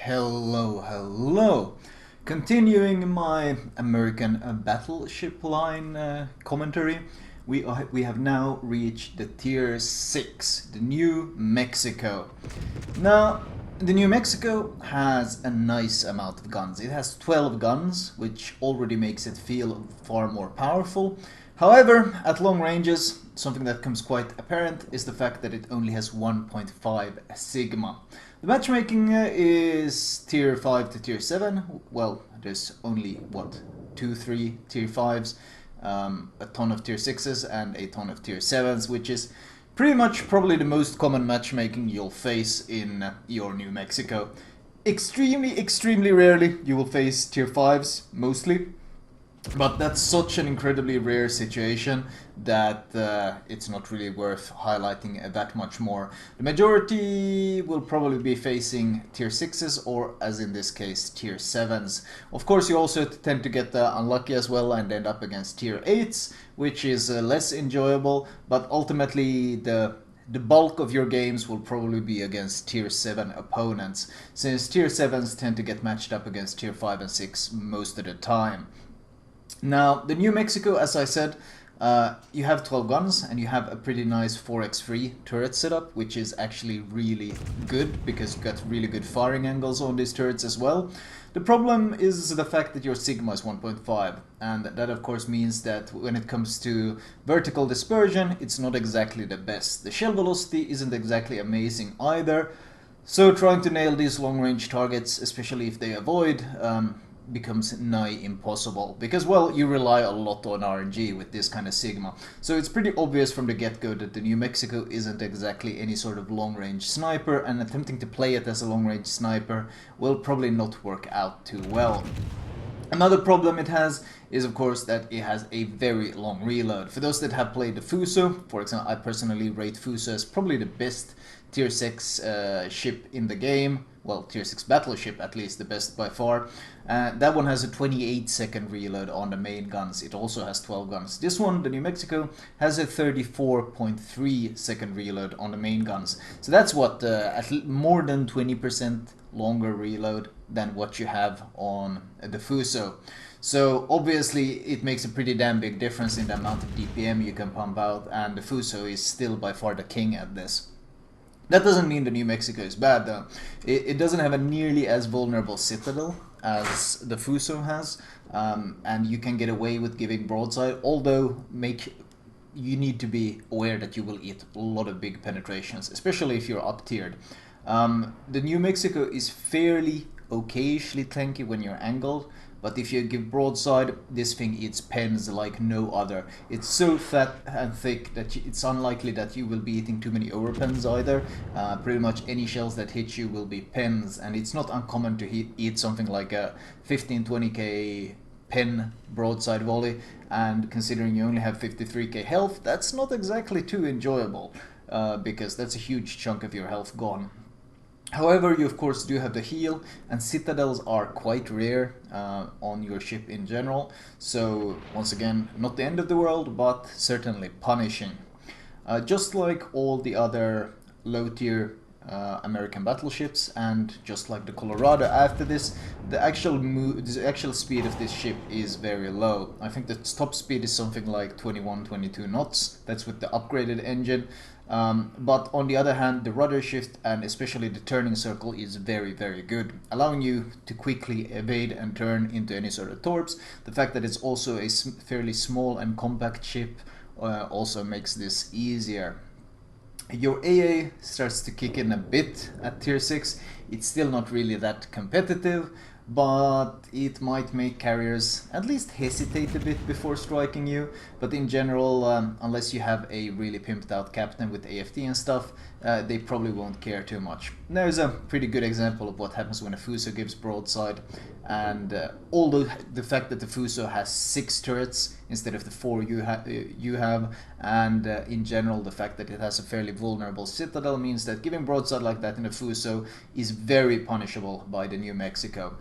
Hello. Continuing my American battleship line commentary, we have now reached the tier 6, the New Mexico. Now, the New Mexico has a nice amount of guns. It has 12 guns, which already makes it feel far more powerful. However, at long ranges, something that becomes quite apparent is the fact that it only has 1.5 Sigma. The matchmaking is tier 5 to tier 7. Well, there's only, what, 2-3 tier 5s, a ton of tier 6s and a ton of tier 7s, which is pretty much probably the most common matchmaking you'll face in your New Mexico. Extremely rarely you will face tier 5s, mostly. But that's such an incredibly rare situation that it's not really worth highlighting that much more. The majority will probably be facing tier 6s or, as in this case, tier 7s. Of course, you also tend to get unlucky as well and end up against tier 8s, which is less enjoyable, but ultimately the bulk of your games will probably be against tier 7 opponents, since tier 7s tend to get matched up against tier 5 and 6 most of the time. Now, the New Mexico, as I said, you have 12 guns and you have a pretty nice 4x3 turret setup, which is actually really good because you've got really good firing angles on these turrets as well. The problem is the fact that your Sigma is 1.5, and that of course means that when it comes to vertical dispersion, it's not exactly the best. The shell velocity isn't exactly amazing either, so trying to nail these long-range targets, especially if they avoid, becomes nigh impossible, because, well, you rely a lot on RNG with this kind of Sigma. So it's pretty obvious from the get-go that the New Mexico isn't exactly any sort of long-range sniper, and attempting to play it as a long-range sniper will probably not work out too well. Another problem it has is, of course, that it has a very long reload. For those that have played the Fuso, for example, I personally rate Fuso as probably the best tier 6 ship in the game. Well, tier 6 battleship, at least, the best by far. That one has a 28-second reload on the main guns. It also has 12 guns. This one, the New Mexico, has a 34.3-second reload on the main guns. So that's what, more than 20% longer reload than what you have on the Fuso. So obviously it makes a pretty damn big difference in the amount of DPM you can pump out, and the Fuso is still by far the king at this. That doesn't mean the New Mexico is bad, though. It doesn't have a nearly as vulnerable citadel as the Fuso has, and you can get away with giving broadside, although you need to be aware that you will eat a lot of big penetrations, especially if you're up-tiered. The New Mexico is fairly okayishly tanky when you're angled, but if you give broadside, this thing eats pens like no other. It's so fat and thick that it's unlikely that you will be eating too many overpens either. Pretty much any shells that hit you will be pens, and it's not uncommon to eat something like a 15-20k pen broadside volley, and considering you only have 53k health, that's not exactly too enjoyable, because that's a huge chunk of your health gone. However, you of course do have the heal, and citadels are quite rare on your ship in general, so once again, not the end of the world, but certainly punishing. Just like all the other low-tier American battleships, and just like the Colorado after this, the actual speed of this ship is very low. I think the top speed is something like 21-22 knots. That's with the upgraded engine. But on the other hand, the rudder shift and especially the turning circle is very good, allowing you to quickly evade and turn into any sort of torps. The fact that it's also a fairly small and compact ship also makes this easier. Your AA starts to kick in a bit at tier 6. It's still not really that competitive, but it might make carriers at least hesitate a bit before striking you. But in general, unless you have a really pimped out captain with AFT and stuff, they probably won't care too much. There's a pretty good example of what happens when a Fuso gives broadside, and although the fact that the Fuso has 6 turrets instead of the 4 you have, and in general the fact that it has a fairly vulnerable citadel means that giving broadside like that in a Fuso is very punishable by the New Mexico.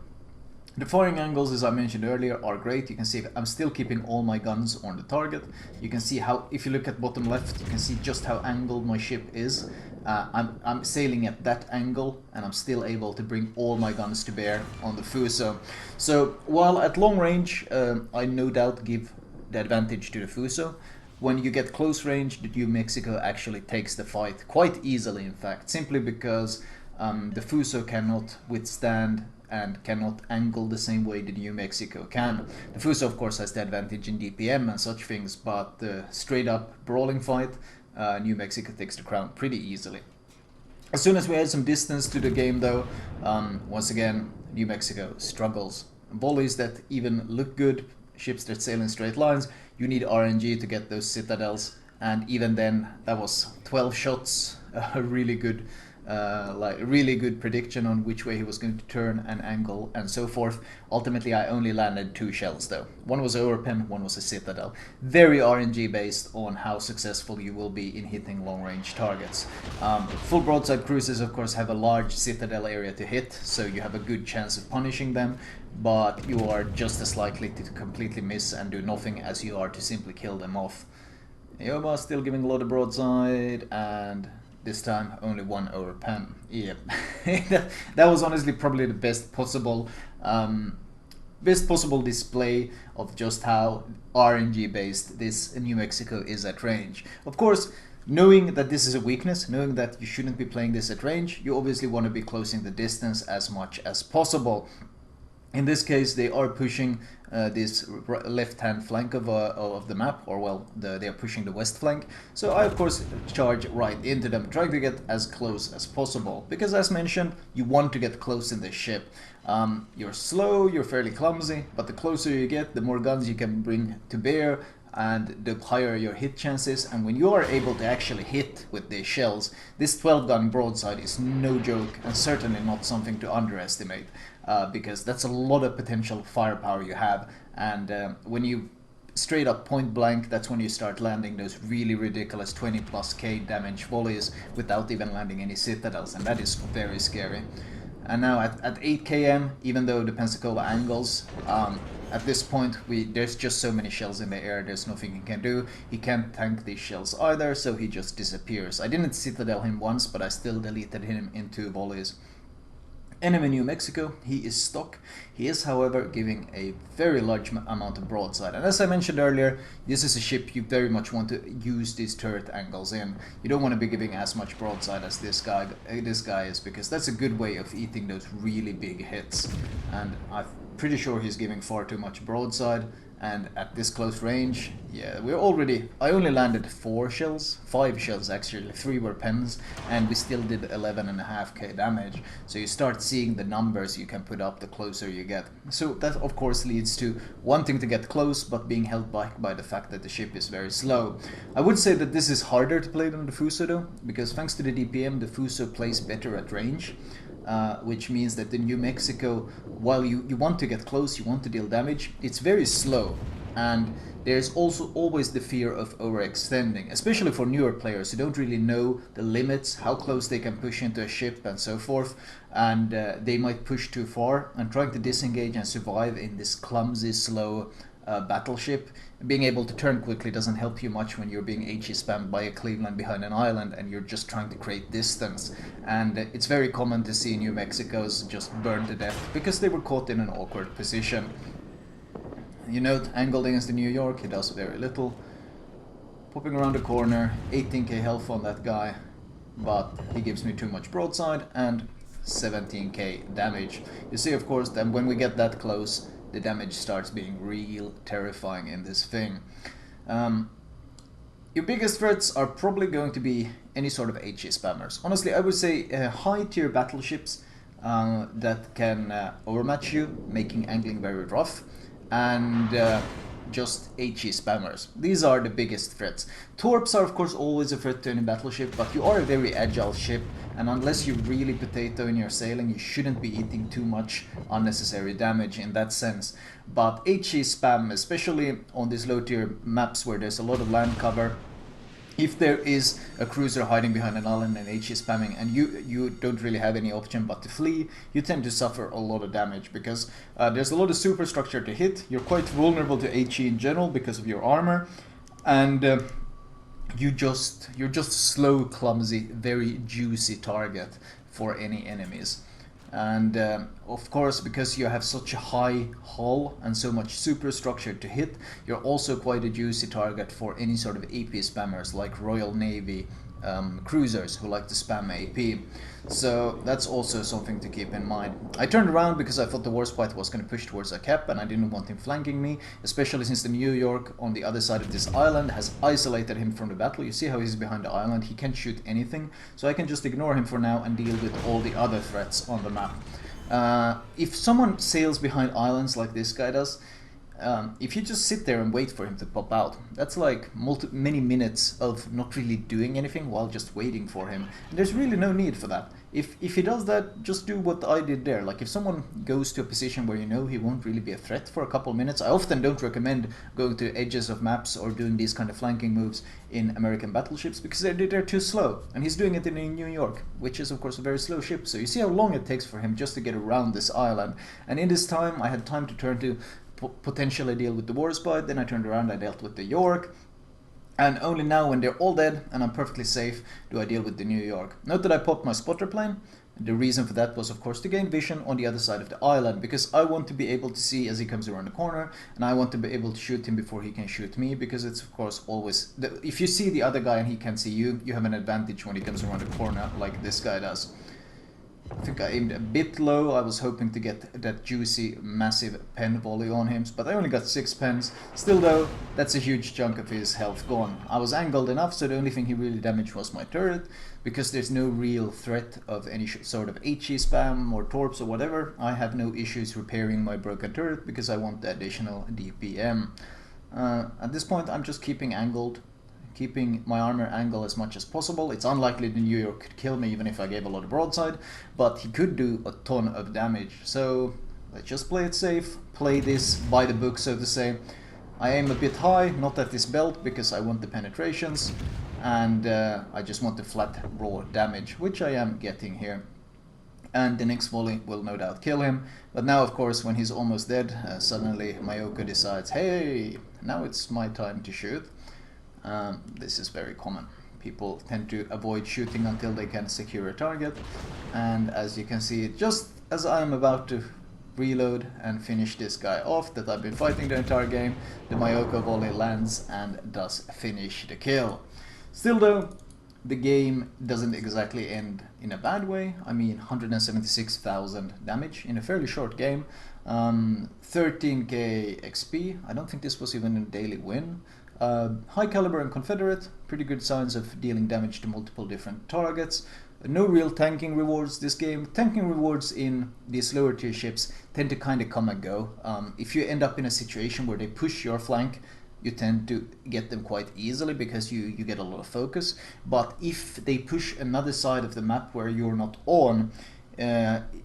The firing angles, as I mentioned earlier, are great. You can see I'm still keeping all my guns on the target. You can see how, if you look at bottom left, you can see just how angled my ship is. I'm sailing at that angle, and I'm still able to bring all my guns to bear on the Fuso. So while at long range, I no doubt give the advantage to the Fuso, when you get close range, the New Mexico actually takes the fight quite easily, in fact, simply because the Fuso cannot withstand and cannot angle the same way the New Mexico can. The Fuso, of course, has the advantage in DPM and such things, but straight up brawling fight, New Mexico takes the crown pretty easily. As soon as we add some distance to the game, though, once again, New Mexico struggles. Volleys that even look good, ships that sail in straight lines, you need RNG to get those citadels, and even then, that was 12 shots, a really good prediction on which way he was going to turn and angle and so forth. Ultimately, I only landed 2 shells though. One was a overpen, one was a citadel. Very RNG based on how successful you will be in hitting long range targets. Full broadside cruisers, of course, have a large citadel area to hit, so you have a good chance of punishing them, but you are just as likely to completely miss and do nothing as you are to simply kill them off. Yoba still giving a lot of broadside, and this time only 1 overpen. Yeah, that was honestly probably the best possible display of just how RNG based this New Mexico is at range. Of course, knowing that this is a weakness, knowing that you shouldn't be playing this at range, you obviously want to be closing the distance as much as possible. In this case, they are pushing this left-hand flank of the map, or well, they are pushing the west flank. So I, of course, charge right into them, trying to get as close as possible. Because as mentioned, you want to get close in this ship. You're slow, you're fairly clumsy, but the closer you get, the more guns you can bring to bear, and the higher your hit chances. And when you are able to actually hit with these shells, this 12-gun broadside is no joke, and certainly not something to underestimate, because that's a lot of potential firepower you have. And when you straight up point blank, that's when you start landing those really ridiculous 20+K damage volleys without even landing any citadels, and that is very scary. And now at 8 km, even though the Pensacola angles, at this point there's just so many shells in the air, there's nothing he can do. He can't tank these shells either, so he just disappears. I didn't citadel him once, but I still deleted him in 2 volleys. Enemy New Mexico, he is stuck. He is, however, giving a very large amount of broadside. And as I mentioned earlier, this is a ship you very much want to use these turret angles in. You don't want to be giving as much broadside as this guy is, because that's a good way of eating those really big hits. And I'm pretty sure he's giving far too much broadside. And at this close range, yeah, I only landed 5 shells actually, 3 were pens, and we still did 11.5k damage. So you start seeing the numbers you can put up the closer you get. So that of course leads to wanting to get close, but being held back by the fact that the ship is very slow. I would say that this is harder to play than the Fuso though, because thanks to the DPM, the Fuso plays better at range. Which means that the New Mexico, while you want to get close, you want to deal damage, it's very slow. And there's also always the fear of overextending, especially for newer players who don't really know the limits, how close they can push into a ship and so forth. And they might push too far, and trying to disengage and survive in this clumsy, slow battleship. Being able to turn quickly doesn't help you much when you're being HE spammed by a Cleveland behind an island and you're just trying to create distance. And it's very common to see New Mexicos just burn to death because they were caught in an awkward position. You note, angled against the New York, he does very little. Popping around the corner, 18k health on that guy, but he gives me too much broadside and 17k damage. You see, of course, that when we get that close, the damage starts being real terrifying in this thing. Your biggest threats are probably going to be any sort of HE spammers. Honestly, I would say high tier battleships that can overmatch you, making angling very rough, and just HE spammers. These are the biggest threats. Torps are of course always a threat to any battleship, but you are a very agile ship, and unless you're really potato in your sailing, you shouldn't be eating too much unnecessary damage in that sense. But HE spam, especially on these low tier maps where there's a lot of land cover, if there is a cruiser hiding behind an island and HE spamming, and you don't really have any option but to flee, you tend to suffer a lot of damage because there's a lot of superstructure to hit. You're quite vulnerable to HE in general because of your armor, and you're just a slow, clumsy, very juicy target for any enemies. And of course, because you have such a high hull and so much superstructure to hit, you're also quite a juicy target for any sort of AP spammers like Royal Navy cruisers who like to spam AP. So that's also something to keep in mind. I turned around because I thought the Warspite was going to push towards a cap and I didn't want him flanking me, especially since the New York on the other side of this island has isolated him from the battle. You see how he's behind the island, he can't shoot anything, so I can just ignore him for now and deal with all the other threats on the map. If someone sails behind islands like this guy does, if you just sit there and wait for him to pop out, that's like many minutes of not really doing anything while just waiting for him. And there's really no need for that. If he does that, just do what I did there. Like if someone goes to a position where you know he won't really be a threat for a couple of minutes, I often don't recommend going to edges of maps or doing these kind of flanking moves in American battleships because they're too slow. And he's doing it in New York, which is of course a very slow ship. So you see how long it takes for him just to get around this island. And in this time, I had time to turn to potentially deal with the Warspite, then I turned around, I dealt with the York, and only now when they're all dead and I'm perfectly safe do I deal with the New York. Note that I popped my spotter plane. The reason for that was of course to gain vision on the other side of the island, because I want to be able to see as he comes around the corner, and I want to be able to shoot him before he can shoot me, because it's of course always, if you see the other guy and he can't see you, you have an advantage when he comes around the corner like this guy does. I think I aimed a bit low. I was hoping to get that juicy, massive pen volley on him, but I only got 6 pens. Still though, that's a huge chunk of his health gone. I was angled enough, so the only thing he really damaged was my turret, because there's no real threat of any sort of HE spam or torps or whatever. I have no issues repairing my broken turret because I want the additional DPM. At this point, I'm just keeping angled, keeping my armor angle as much as possible. It's unlikely the New York could kill me even if I gave a lot of broadside, but he could do a ton of damage. So let's just play it safe, play this by the book, so to say. I aim a bit high, not at this belt, because I want the penetrations, and I just want the flat raw damage, which I am getting here. And the next volley will no doubt kill him. But now, of course, when he's almost dead, suddenly Mayoko decides, hey, now it's my time to shoot. This is very common. People tend to avoid shooting until they can secure a target, and as you can see, just as I'm about to reload and finish this guy off that I've been fighting the entire game, the Mayoko volley lands and does finish the kill. Still though, the game doesn't exactly end in a bad way. I mean, 176,000 damage in a fairly short game, 13k XP. I don't think this was even a daily win. High caliber and Confederate, pretty good signs of dealing damage to multiple different targets. No real tanking rewards this game. Tanking rewards in these lower tier ships tend to kind of come and go. If you end up in a situation where they push your flank, you tend to get them quite easily because you get a lot of focus. But if they push another side of the map where you're not on,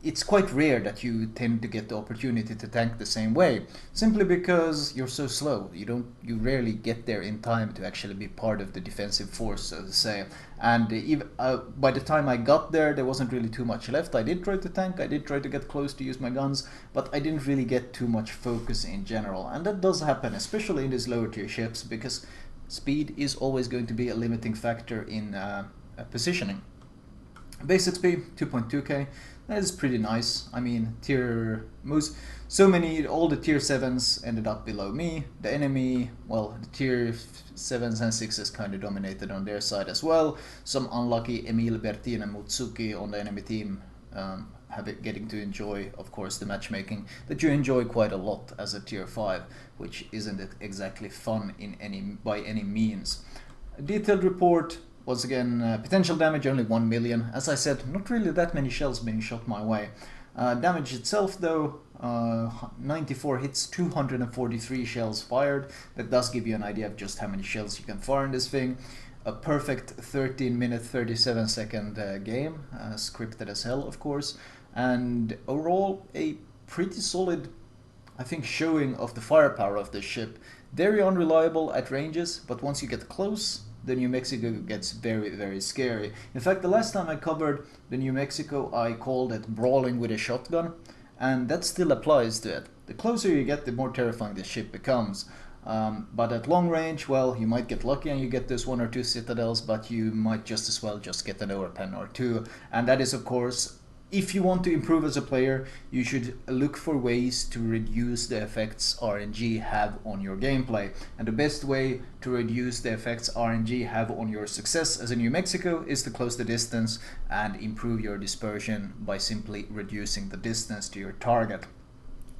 it's quite rare that you tend to get the opportunity to tank the same way, simply because you're so slow. You rarely get there in time to actually be part of the defensive force, so to say. And even, by the time I got there, there wasn't really too much left. I did try to tank, I did try to get close to use my guns, but I didn't really get too much focus in general. And that does happen, especially in these lower tier ships, because speed is always going to be a limiting factor in positioning. Base XP 2.2k, that is pretty nice. I mean, all the tier 7s ended up below me. The enemy, well, the tier 7s and 6s kind of dominated on their side as well. Some unlucky Emil, Bertin and Mutsuki on the enemy team getting to enjoy, of course, the matchmaking that you enjoy quite a lot as a tier 5, which isn't exactly fun by any means. A detailed report. Once again, potential damage only 1 million. As I said, not really that many shells being shot my way. Damage itself though, 94 hits, 243 shells fired. That does give you an idea of just how many shells you can fire in this thing. A perfect 13 minute 37 second game, scripted as hell of course. And overall a pretty solid, I think, showing of the firepower of this ship. Very unreliable at ranges, but once you get close, the New Mexico gets very, very scary. In fact, the last time I covered the New Mexico, I called it brawling with a shotgun, and that still applies to it. The closer you get, the more terrifying the ship becomes. But at long range, well, you might get lucky and you get those 1 or 2 citadels, but you might just as well just get an overpen or 2. And that is, of course, if you want to improve as a player, you should look for ways to reduce the effects RNG have on your gameplay. And the best way to reduce the effects RNG have on your success as a New Mexico is to close the distance and improve your dispersion by simply reducing the distance to your target.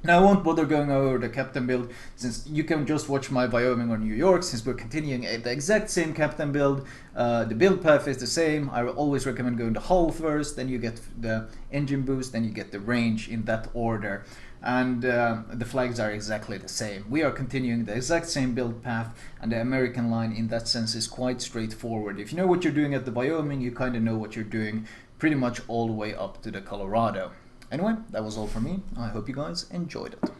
Now I won't bother going over the captain build, since you can just watch my Wyoming or New York, since we're continuing the exact same captain build. The build path is the same. I will always recommend going the hull first, then you get the engine boost, then you get the range in that order. And the flags are exactly the same. We are continuing the exact same build path, and the American line in that sense is quite straightforward. If you know what you're doing at the Wyoming, you kind of know what you're doing pretty much all the way up to the Colorado. Anyway, that was all from me. I hope you guys enjoyed it.